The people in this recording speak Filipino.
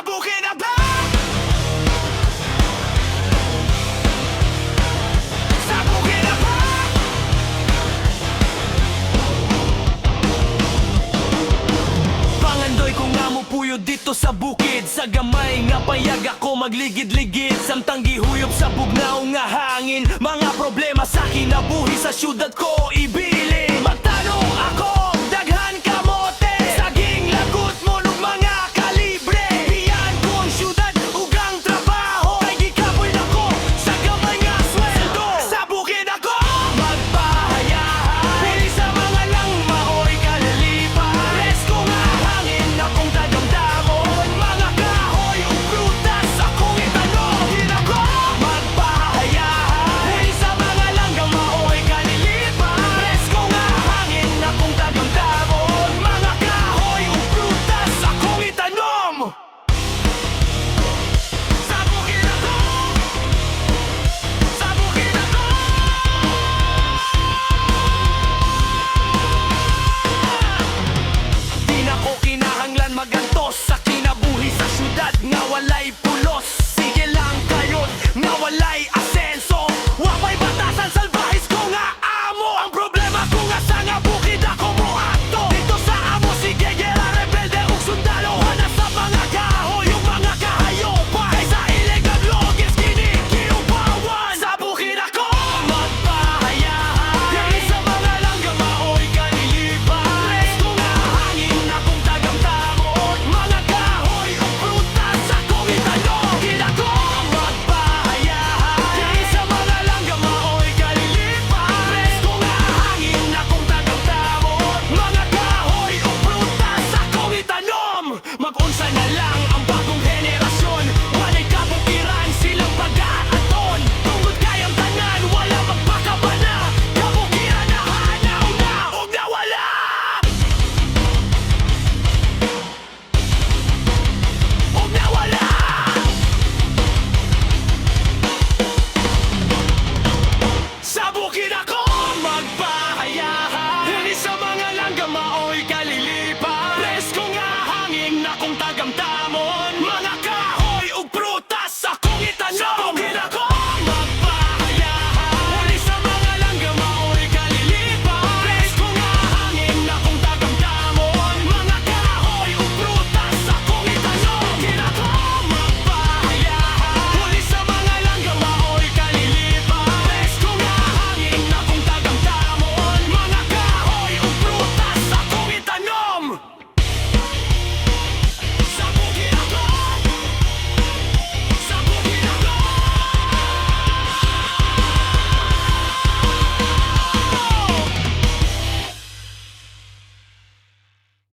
bukid na ba? Sa bukid na ba? Pangandoy ko nga mo puyo dito sa bukid. Sa gamay nga payag ako magligid-ligid. Samtang gihuyop sa bugnaw nga hangin. Mga problema sa kinabuhi sa syudad ko ibilin. Magtanong ako, daghan kamote. Saging lagot mo nung mga kalibre. Biyan kong syudad, ugang trabaho. Kay gikapoy na ko sa gamay nga sweldo. Sa bukid ako magpahayahan. Pili sa mga lang maoy kalilipan. Presko nga hangin akong tagamdamon. Mga kahoy o prutas akong itanong. Bukid ako magpahayahan. Pili sa mga lang maoy kalilipan. Presko nga hangin akong tagamdamon. Mga kahoy o prutas akong itanom. Sa bukid ako. Sa bukid ako. Di na ko kinahanglan magantos sa kinabuhi sa syudad nga walay pulos. Sige lang kayot nga walay asa.